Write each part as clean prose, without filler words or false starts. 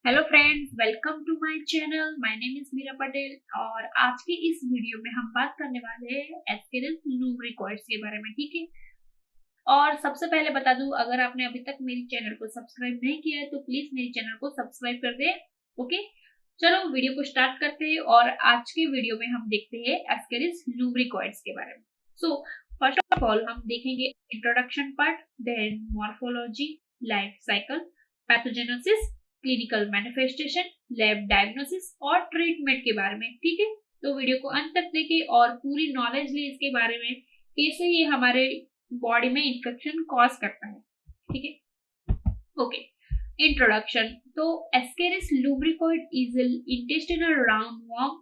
Hello friends, welcome to my channel. My name is Meera Patel और आज के इस वीडियो में हम बात करने वाले हैं एस्केरिस लुब्रिकॉइड्स के बारे में। ठीक है, और सबसे पहले बता दूं, अगर आपने अभी तक मेरी चैनल को सब्सक्राइब नहीं किया है तो प्लीज मेरी चैनल को सब्सक्राइब कर दें। ओके, चलो वीडियो को स्टार्ट करते हैं और आज के वीडियो में हम देखते हैं एस्केरिस लुब्रिकॉइड्स के बारे में। सो फर्स्ट ऑफ ऑल हम देखेंगे introduction part, then morphology, life cycle, pathogenesis, clinical manifestation, lab diagnosis और ट्रीटमेंट के बारे में। ठीक है, तो वीडियो को अंत तक देखें और पूरी नॉलेज ले इसके बारे में, कैसे ये हमारे बॉडी में इन्फेक्शन कॉज करता है। ठीक है, ओके। इंट्रोडक्शन। तो ascaris lumbricoid is an intestinal roundworm.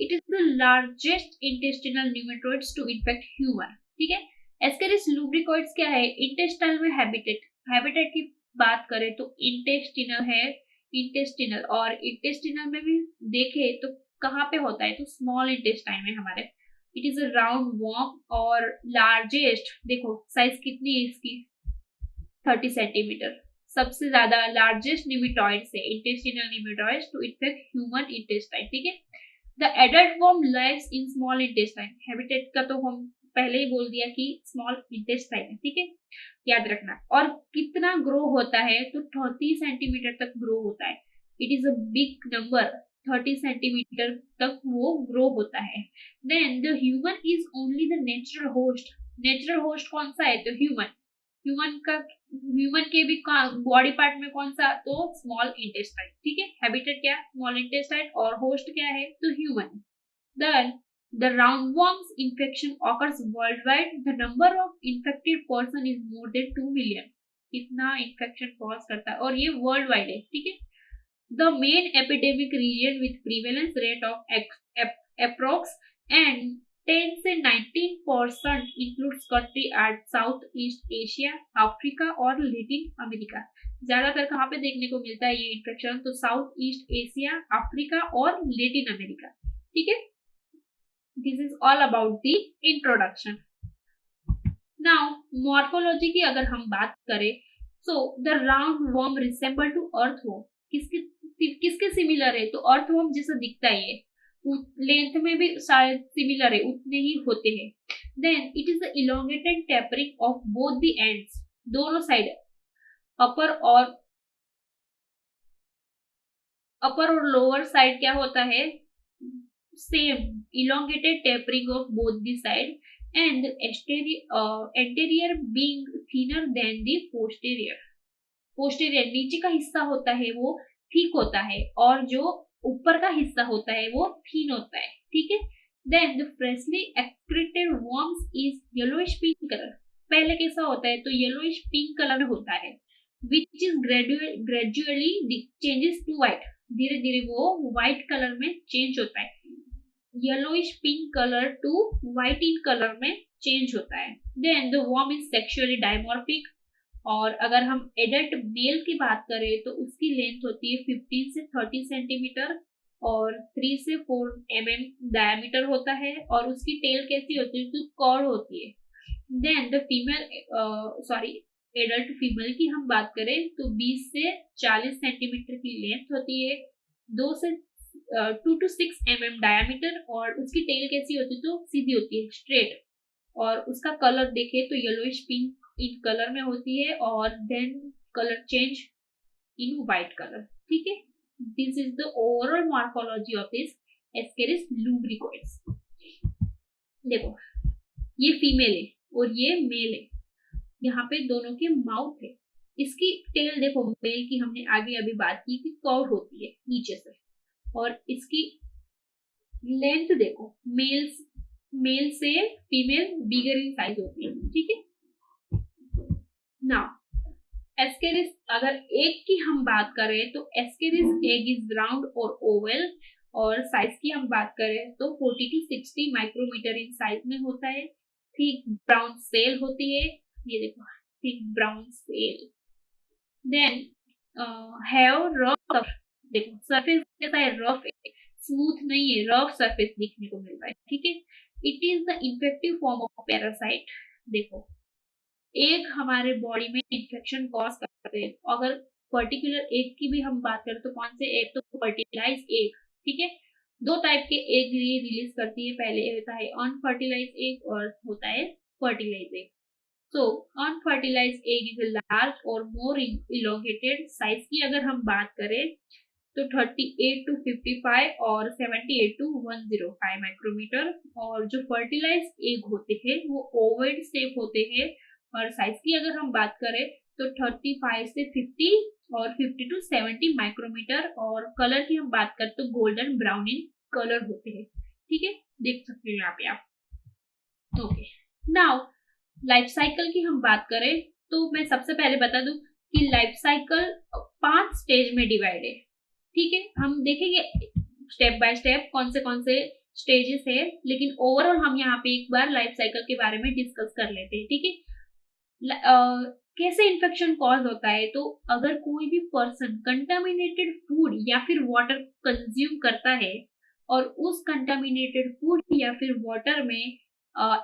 It is the largest intestinal nematodes to infect human. ठीक है, एस्केरिस लुब्रिकॉइड्स क्या है? इंटेस्टाइल में हैबिटेट की बात करें तो इंटेस्टिनल है, इंटेस्टिनल, और इंटेस्टिनल में भी देखे तो कहाँ पे होता है? तो स्मॉल इंटेस्टाइन में हमारे। It is a round warm और लार्जेस्ट, देखो साइज कितनी है इसकी, 30 सेंटीमीटर। सबसे ज्यादा लार्जेस्ट निमेटॉइड्स है, intestinal nematodes to infect human intestine. ठीक है, the adult worm lives in small intestine. Habitat का तो हम पहले ही बोल दिया कि स्मॉल इंटेस्टाइन है। ठीक है, याद रखना। और कितना ग्रो होता है? तो 30 सेंटीमीटर तक ग्रो होता है। It is a big number, 30 centimetre तक वो ग्रो होता है। Then the human is only the natural host. Natural host कौन सा है? तो ह्यूमन। ह्यूमन का, ह्यूमन के भी बॉडी पार्ट में कौन सा? तो स्मॉल इंटेस्टाइन। ठीक है, हैबिटेट क्या? स्मॉल इंटेस्टाइन, और होस्ट क्या है? तो human. Then the roundworms infection occurs worldwide. The number of infected person is more than 2 million. कितना इन्फेक्शन कॉज करता है, और ये वर्ल्ड वाइड है। ठीक है, the main epidemic region with prevalence rate of approx and 10 से 19% includes country at south east Asia, Africa और लैटिन अमेरिका। ज्यादातर कहाँ पे देखने को मिलता है ये इन्फेक्शन? तो साउथ ईस्ट एशिया, अफ्रीका और लैटिन अमेरिका। ठीक है, this is all about the introduction. Now morphology की अगर हम बात करें, so the round worm resemble to earth worm. किसके किसके सिमिलर है? तो अर्थ वर्म जैसा दिखता है ये, लेंथ में भी शायद सिमिलर है, उतने ही होते हैं। Then it is the elongated tapering of both the ends, दोनों साइड, अपर और लोअर साइड क्या होता है? Same, elongated tapering of both the side and the anterior being thinner than the posterior. posterior नीचे का हिस्सा होता है वो ठीक होता है, और जो ऊपर का हिस्सा होता है वो थीन होता है। ठीक है, then the freshly excreted worms is yellowish pink color. पहले कैसा होता है? तो yellowish pink color में होता है, which is gradually changes to white. धीरे धीरे वो व्हाइट कलर में चेंज होता है, yellowish pink colour to white in colour में चेंज होता है। Then the worm is sexually dimorphic, और अगर हम एडल्ट मेल की बात करें तो उसकी लेंथ होती है 15 से 30 सेंटीमीटर और 3 से 4 mm डायमीटर होता है, और उसकी टेल कैसी होती है? तो कर्व होती है। Then the female, sorry, adult female की हम बात करें तो 20 से 40 सेंटीमीटर की लेंथ होती है, 2 से 2 to 6 mm डायमीटर, और उसकी टेल कैसी होती है? तो सीधी होती है, स्ट्रेट, और उसका कलर देखे तो येलोइश पिंक इन कलर में होती है, और then colour change in white colour. ठीक है, this is the overall morphology of this ascaris lumbricoides. देखो, ये फीमेल है और ये मेल है, यहाँ पे दोनों के माउथ है। इसकी टेल देखो, मेल की हमने आगे अभी बात की कि कर्व होती है नीचे से, और इसकी लेंथ देखो, मेल से फीमेल बिगर इन साइज होती है। ठीक है, नाउ एस्केरिस अगर एग की हम बात करें तो एस्केरिस एग इज राउंड और ओवल, और साइज की हम बात करें तो 40 to 60 माइक्रोमीटर इन साइज में होता है। थिक ब्राउन सेल होती है, ये देखो, thick brown cell. Then have rough, देखो सरफेस कैसा है? रफ है, स्मूथ नहीं है, रफ सरफेस दिखने को मिल रहा है। ठीक है, it is the infective form of parasite. देखो, एक हमारे बॉडी में इन्फेक्शन कॉज करते हैं, अगर पर्टिकुलर एग की भी हम बात करें तो कौन से एग, तो फर्टिलाइज एग, ठीक है। दो टाइप के एग ये रिलीज करती है, पहले होता है अनफर्टिलाइज एग और होता है fertilize egg. So unfertilize egg is large और मोर इलोंगेटेड। साइज की अगर हम बात करें तो 38 to 55 और 78 to 105 माइक्रोमीटर। और जो फर्टिलाइज एग होते हैं वो ओवल शेप होते हैं, और साइज की अगर हम बात करें तो 35 से 50 और 50 to 70 माइक्रोमीटर। और कलर की हम बात करें तो गोल्डन ब्राउन इन कलर होते हैं, ठीक है, देख सकते हो यहाँ पे आप। ओके, नाउ लाइफ साइकिल की हम बात करें तो मैं सबसे पहले बता दूं कि लाइफ साइकिल 5 स्टेज में डिवाइड है, ठीक है। हम देखेंगे स्टेप बाय स्टेप कौन से स्टेजेस है, लेकिन ओवरऑल हम यहाँ पे एक बार लाइफ साइकिल के बारे में डिस्कस कर लेते हैं, ठीक है। कैसे इन्फेक्शन कॉज होता है, तो अगर कोई भी पर्सन कंटामिनेटेड फूड या फिर वाटर कंज्यूम करता है और उस कंटामिनेटेड फूड या फिर वाटर में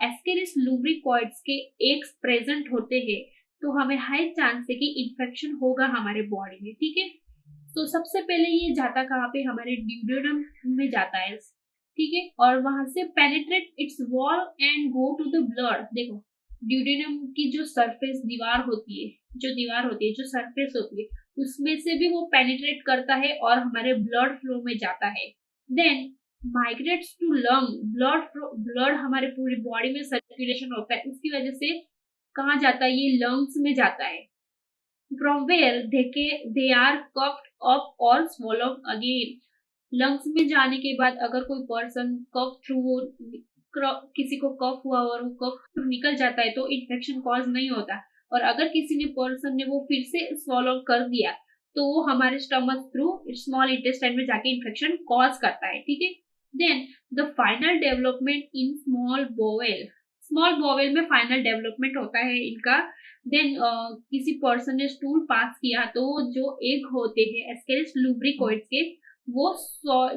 एस्केरिस लुब्रिकॉइड्स के एग्स प्रेजेंट होते हैं, तो हमें हाई चांस है कि इन्फेक्शन होगा हमारे बॉडी में, ठीक है। तो सबसे पहले ये जाता कहाँ पे, हमारे ड्यूडेनम में जाता है, ठीक है, और वहां से penetrate its wall and go to the blood. देखो ड्यूडेनम की जो सरफेस दीवार होती है, जो सरफेस होती है, उसमें से भी वो पेनिट्रेट करता है और हमारे ब्लड फ्लो में जाता है। Then migrates to lung, blood हमारे पूरी बॉडी में सर्कुलेशन होता है, उसकी वजह से कहाँ जाता है, ये लंग्स में जाता है। From where they are coughed up और swallowed अगेन। लंग्स में जाने के बाद अगर कोई पर्सन कफ थ्रू, किसी को कफ हुआ और वो कफ थ्रू निकल जाता है तो इन्फेक्शन कॉज नहीं होता। और अगर किसी ने पर्सन ने वो फिर से स्वॉलो कर दिया तो वो हमारे स्टमक थ्रू स्मॉल इंटेस्टाइन में जाके इन्फेक्शन कॉज करता है, ठीक है। Then the final development in small bowel में फाइनल डेवलपमेंट होता है इनका। देन किसी पर्सन ने स्टूल पास किया तो जो एग होते हैं एस्केरिस लुब्रिकॉइड्स के, वो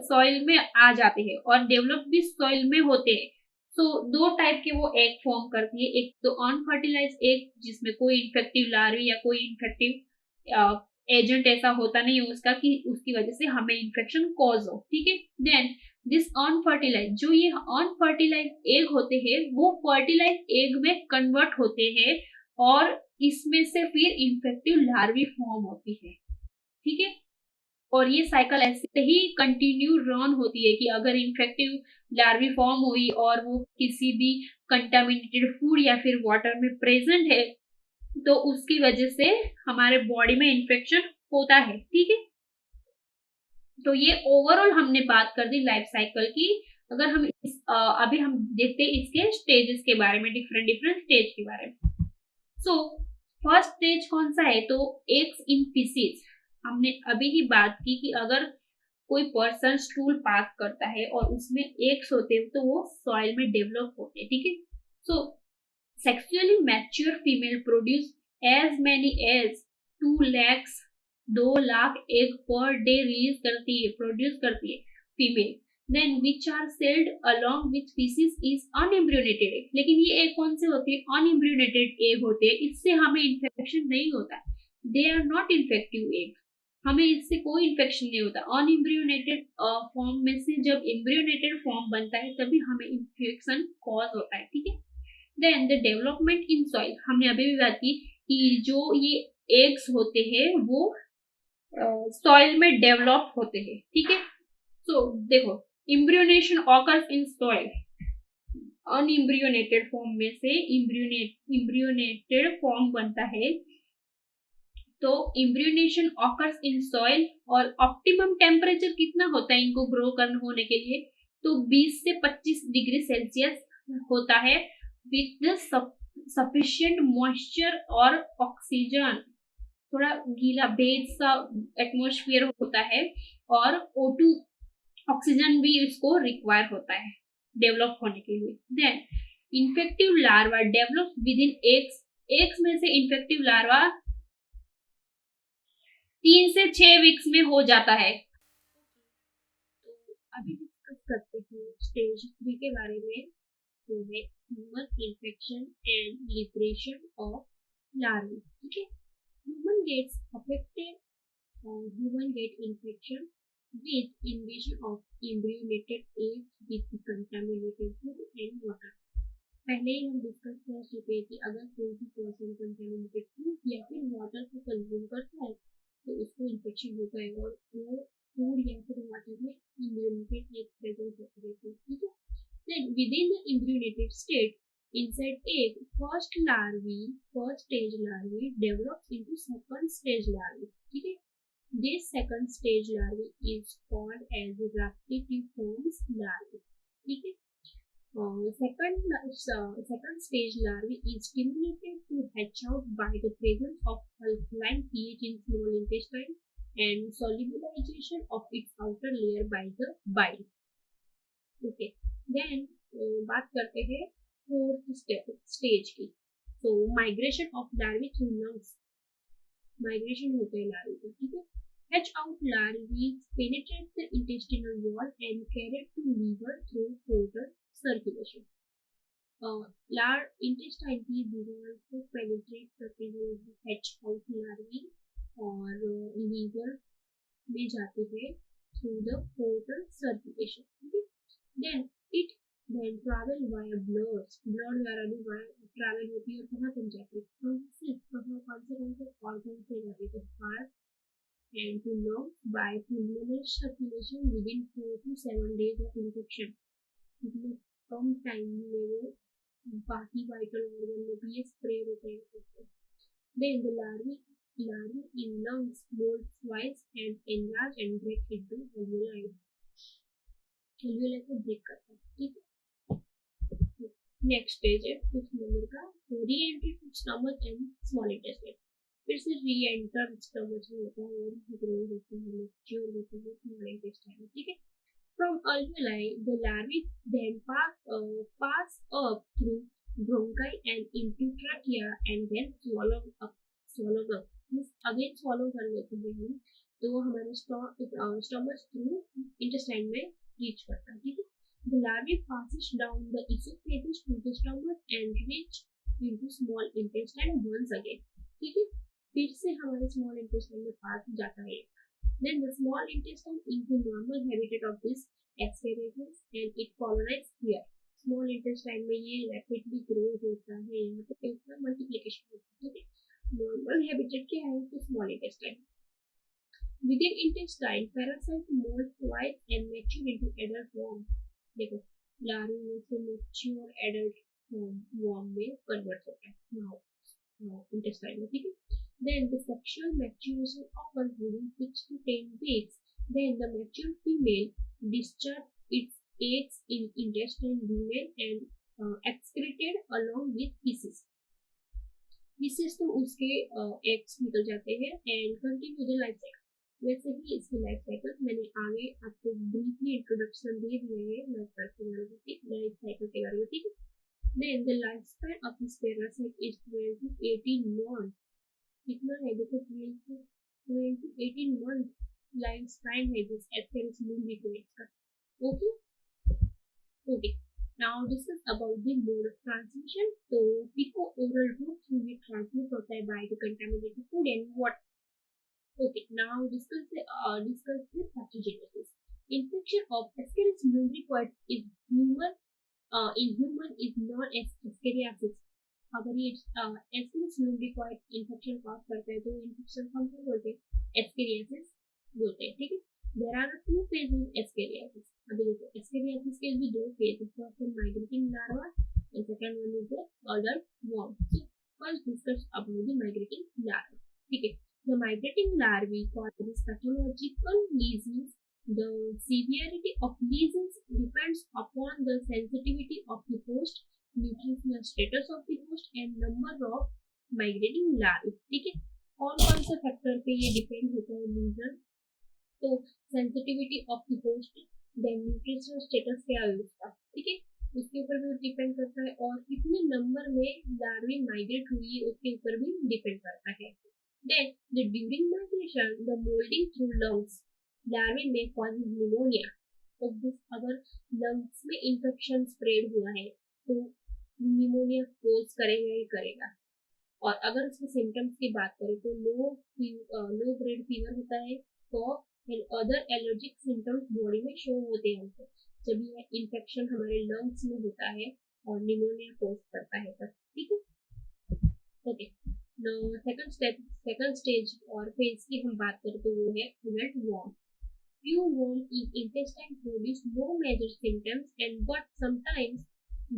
सॉइल में आ जाते हैं और डेवलप भी सॉइल में होते हैं। तो दो टाइप के वो एग फॉर्म करती है, एक तो अनफर्टिलाइज एग जिसमें कोई इन्फेक्टिव लार्वी या कोई इन्फेक्टिव एजेंट ऐसा होता नहीं है उसका कि उसकी वजह से हमें इन्फेक्शन कॉज हो, ठीक है। देन दिस अनफर्टिलाइज, जो ये अनफर्टिलाइज एग होते हैं वो फर्टिलाइज एग में कन्वर्ट होते हैं और इसमें से फिर इन्फेक्टिव लार्वी फॉर्म होती है, ठीक है। और ये साइकिल ऐसे ही कंटिन्यू रन होती है कि अगर इन्फेक्टिव लार्वी फॉर्म हुई और वो किसी भी कंटामिनेटेड फूड या फिर वाटर में प्रेजेंट है तो उसकी वजह से हमारे बॉडी में इन्फेक्शन होता है, ठीक है। तो ये ओवरऑल हमने बात कर दी लाइफ साइकिल की। अगर हम अभी हम देखते हैं इसके स्टेजेस के बारे में, डिफरेंट स्टेज के बारे में। सो फर्स्ट स्टेज कौन सा है, तो एग्स इन पीसेस। हमने अभी ही बात की कि अगर कोई पर्सन स्टूल पास करता है और उसमें एग्स होते हैं तो वो सॉइल में डेवलप होते हैं, ठीक है। So sexually mature female produce as many as 2 lakh egg per day release करती है, प्रोड्यूस करती है female. Then which are shed along with faeces is unembryonated egg. लेकिन ये एग कौन से होते हैं, अनएम्ब्रियोनेटेड एग होते हैं, इससे हमें इन्फेक्शन नहीं होता। They are not infective egg, हमें इससे कोई इन्फेक्शन नहीं होता। अनएम्ब्रियोनेटेड फॉर्म में से जब एम्ब्रियोनेटेड फॉर्म बनता है तभी हमें इन्फेक्शन कॉज होता है, ठीक है। Then the development in soil, हमने अभी भी बात की कि जो ये एग्स होते हैं वो सॉइल में डेवलप होते हैं, ठीक है। सो देखो इम्ब्रियोनेशन ऑकर्स इन सॉइल, अनइम्ब्रियोनेटेड फॉर्म में से इम्ब्रियोनेटेड फॉर्म बनता है, तो इम्ब्रियोनेशन ऑकर्स इन सॉइल। और ऑप्टिमम टेम्परेचर कितना होता है इनको ग्रो करने होने के लिए, तो 20 से 25 डिग्री सेल्सियस होता है विथ सफिशिएंट मॉइस्चर और ऑक्सीजन। थोड़ा गीला बेज सा एटमॉस्फेयर होता है और O2 ऑक्सीजन भी इसको रिक्वायर होता है डेवलप होने के लिए। Then infective larva develop within eggs में से इन्फेक्टिव लार्वा 3 से 6 वीक्स में हो जाता है। तो अभी डिस्कस करते हैं स्टेज 3 के बारे में, तो है human infection and liberation of larva, ठीक है। Human gets affected human get infection with invasion of embryonated eggs with contaminated food and water. पहले ही हम डिस्कस कर चुके हैं कि अगर कोई भी पर्सन कंटेमिनेटेड फूड या फिर वाटर को कंज्यूम करता है तो उसको इन्फेक्शन होता है और वो फूड या फिर वाटर में इम्यूनिटेड एक प्रेजेंट होती है, ठीक है. Then within the embryonated state, inside egg, first stage larvae develops into second stage larvae. ठीक है. This second stage larvae is called as raptiforms larvae. ठीक है. Second stage larvae is stimulated to hatch out by the presence of alkaline pH in small intestine and solubilization of its outer layer by the bile. Okay. Then बात करते हैं fourth stage की. तो migration of larvae through lungs. Migration होते हैं larvae को, ठीक है. Hatch out larvae penetrate the intestinal wall and carried to liver through portal circulation. Intestine की दीवार को पेनिट्रेट करते हुए हैच आउट लार्वी और लीवर में जाते हैं through the portal circulation. Then it then travel via blood द्वारा भी ट्रैवल होती है और कहाँ तक जाती है, कौन से ऑर्गन से जाती है, heart and to lungs by pulmonary circulation within 4 to 7 days of infection. इसमें कम टाइम में वो बाकी वाइटल ऑर्गन में भी ये स्प्रे होते हैं. Then the larvae in lungs mold twice and enlarge and break into alveoli. alveoli को ब्रेक करता है, ठीक है. नेक्स्ट स्टेज है फिफ्थ नंबर का, reentry to stomach and small intestine. फिर से री एंटर स्टमक में होता है और ग्रो होते हैं, मैच्योर होते हैं स्मॉल इंटेस्टाइन में, ठीक है. From alveoli, the larvae then pass up through bronchi and into trachea and then swallow up. Again swallow कर लेते हैं हम, तो वो हमारे स्टमक थ्रू इंटेस्टाइन में रीच करता है, ठीक है. The larvae passes down the esophagus to the stomach and reach into small intestine once again. ठीक है, फिर से हमारे small intestine में पास जाता है. Then the small intestine is the normal habitat of this asparagus and it colonizes here. Small intestine में ये rapidly grow होता है, यहाँ पे इसका multiplication होता है, ठीक है. Normal habitat क्या है तो small intestine. Within intestine, parasite mold twice and mature into adult form. देखो लार्वा में से mature adult form में convert होता है now intestine में, ठीक है. Then the sexual maturation occurs within 6 to 10 weeks. Then the mature female discharges its eggs in intestine lumen and excreted along with feces. Feces तो उसके eggs निकल जाते हैं and continue the life cycle. वैसे ही इसकी लाइफ साइकिल मैंने आगे आपको ब्रीफली इंट्रोडक्शन दे दिया है लाइफ साइकिल के बारे में, ठीक है. Then the lifespan of this parasite is 12 to 18 months. कितना है देखो, 12 to 18 month लाइफ स्पैन है दिस एस्केरिस lumbricoids का. Okay okay. Now discuss about the mode of transmission. तो पिको ओरल रूट थ्रू ये ट्रांसमिट होता है by the contaminated food and water. Okay, now discuss the pathogenesis. Infection of Ascaris lumbricoids in human is known as Ascariasis. अगर ये Ascaris lumbricoid infection cause करता है तो infection हम क्या बोलते हैं, Ascariasis बोलते हैं, ठीक है. There are two phases in Ascariasis. अभी देखो Ascariasis के भी दो phases, first one migrating larva and second one is the adult worm. So first discuss about the migrating larva, ठीक है. The migrating larvae causes pathological lesions. The severity of lesions depends upon the sensitivity of the host, nutritional status of the host, and number of migrating larvae. ठीक है, कौन से factor पे ये depend होता है लीजन, तो sensitivity of the host, then nutritional status क्या है उसका, ठीक है, उसके ऊपर भी डिपेंड करता है, और कितने नंबर में लार्वे माइग्रेट हुई है उसके ऊपर भी डिपेंड करता है. Then, during migration, the molding through lungs, larvae may cause pneumonia. तो अगर lungs में infection spread हुआ है तो pneumonia cause करेगा ही करेगा. और अगर इसके सिम्टम्स की बात करें तो लो ग्रेड फीवर होता है, cough and other allergic symptoms body में शो होते हैं हमको जब ये इन्फेक्शन हमारे लंग्स में होता है और निमोनिया कॉज करता है तब। ठीक है, ओके। सेकंड स्टेज और फेज की हम बात करें तो वो है wet worm. Few warm intestine produce no major symptoms and but sometimes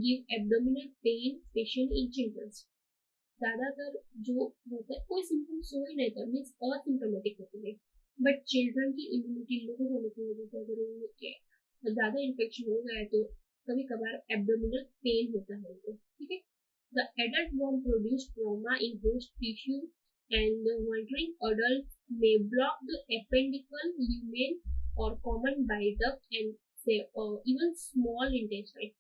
give abdominal pain, especially in children. ज्यादातर जो होता है कोई सिम्टम्स हो ही नहीं था, मीन्स असिम्टोमेटिक होती है, बट चिल्ड्रन की इम्यूनिटी लो होने की वजह से अगर उनके ज्यादा इन्फेक्शन हो गया है तो कभी कभार एब्डोमिनल पेन होता है उनको। ठीक है, the adult worm produce trauma in host tissue and the wandering adults may block the appendicle lumen or common bile duct and say even small intestine।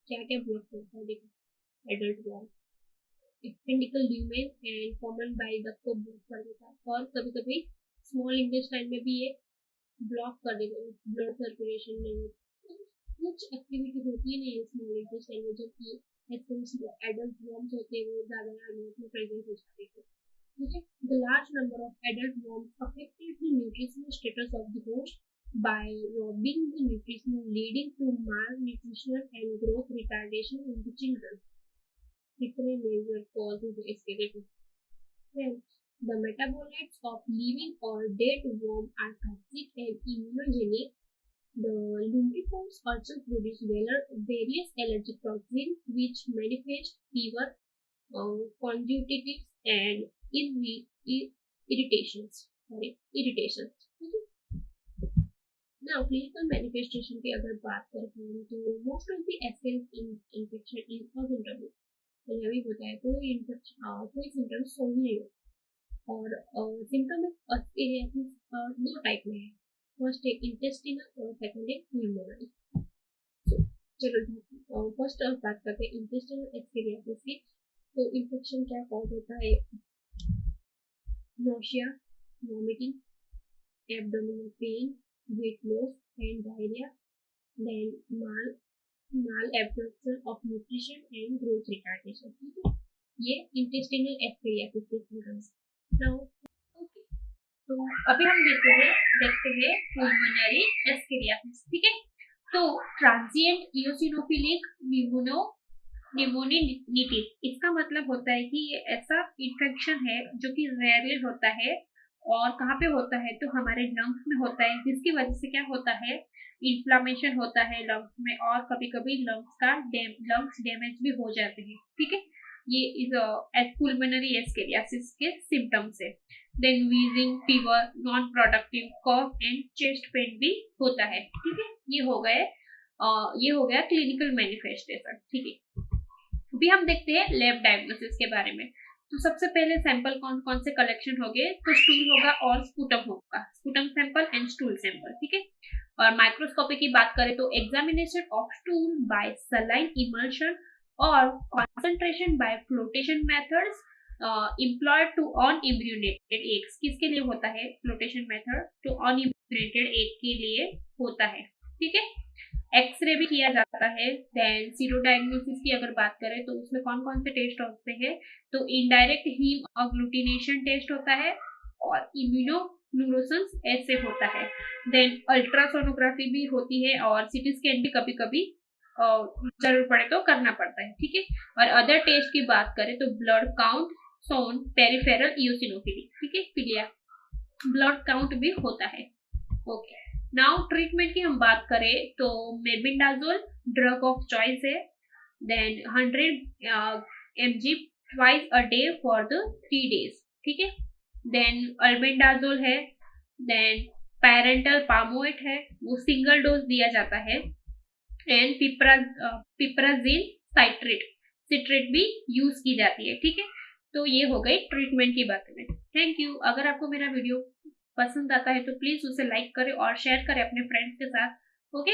क्या क्या ब्लॉक करता है देखो adult worm, appendicular lumen and common bile duct को block कर देता है, और कभी कभी स्मॉल इंटेस्टाइन में भी ये ब्लॉक कर देगा, ब्लड सर्कुलेशन नहीं होती, कुछ एक्टिविटी होती ही नहीं है स्मॉल इंटेस्टाइन में, जबकि एडल्ट वर्म्स होते हैं वो ज्यादा में प्रेजेंट हो जाते हैं। ठीक है, the large number of adult worms affected the nutritional status of the host by robbing the nutrition leading to malnutrition and growth retardation in the children। कितने major causes है इसके देखो। Then the metabolites of living or dead worm are toxic and immunogenic। The lumbriforms also produce various allergic toxins which manifest fever, conjunctivitis and irritations। irritations। Now clinical manifestation की अगर बात करते हैं तो most of the SL infection is asymptomatic, तो यह भी होता है कोई इन्फेक्शन कोई सिम्टम्स हो ही नहीं हो। और सिम्टम एस्केरियासिस दो टाइप में है, फर्स्ट है इंटेस्टिनल और सेकंड है प्यूल्मोनरी। चलो फर्स्ट बात करते हैं इंटेस्टिनल एस्केरियासिस की। तो इन्फेक्शन क्या कॉज होता है, nausea, vomiting, abdominal pain, weight loss and diarrhea, then malabsorption of nutrition and growth retardation। ठीक है, ये intestinal एस्केरियासिस के सिम्टम्स। नाउ ओके, तो अभी हम देखते हैं pulmonary एस्केरियासिस। ठीक है, तो ट्रांजिएंट इओसिनोफिलिक निमोनिटिस, इसका मतलब होता है कि ये ऐसा इन्फेक्शन है जो कि रेयरली होता है, और कहाँ पे होता है तो हमारे लंग्स में होता है, जिसकी वजह से क्या होता है इन्फ्लामेशन होता है लंग्स में, और कभी कभी लंग्स डैमेज भी हो जाते हैं। ठीक है, ये इज पुल्मोनरी एस्केरियासिस के सिम्टम्स है। Then wheezing, fever, non productive cough and chest pain भी होता है। ठीक है, ये हो गया क्लिनिकल मैनिफेस्टेशन। ठीक है, अभी हम देखते हैं लैब डायग्नोसिस के बारे में। तो सबसे पहले सैंपल कौन कौन से कलेक्शन हो गए, तो स्टूल होगा और स्पूटम होगा, sputum sample and stool sample. ठीक है, और माइक्रोस्कोपी की बात करें तो examination of stool by saline emulsion और concentration by flotation methods employed to अनइम्यूनेटेड एग्स। किसके लिए होता है फ्लोटेशन मेथड, तो अनइम्यूनेटेड एग के लिए होता है। ठीक है, एक्सरे भी किया जाता है। देन सीरो डायग्नोसिस की अगर बात करें तो उसमें कौन कौन से टेस्ट होते हैं, तो इनडायरेक्ट हीम अग्लूटिनेशन टेस्ट होता है और इम्यूनोफ्लुओरेसेंस ऐसे होता है। देन अल्ट्रासोनोग्राफी भी होती है और सीटी स्कैन भी कभी कभी जरूर पड़े तो करना पड़ता है। ठीक है, और अदर टेस्ट की बात करें तो ब्लड काउंट, सोन, पेरिफेरल इओसिनोफिली। ठीक है, पिलिया ब्लड काउंट भी होता है। ओके, नाउ ट्रीटमेंट की हम बात करें तो मेबिंडाजोल ड्रग ऑफ चॉइस है। Then 100 mg twice a day for the 3 days। ठीक है, देन अल्बेंडाजोल है। देन पैरेंटल पामोएट है, वो सिंगल डोज दिया जाता है। एंड पिप्राजिल सिट्रेट भी यूज की जाती है। ठीक है, तो ये हो गई ट्रीटमेंट की बात में। Thank you. अगर आपको मेरा वीडियो पसंद आता है तो प्लीज उसे लाइक करें और शेयर करें अपने फ्रेंड्स के साथ। ओके।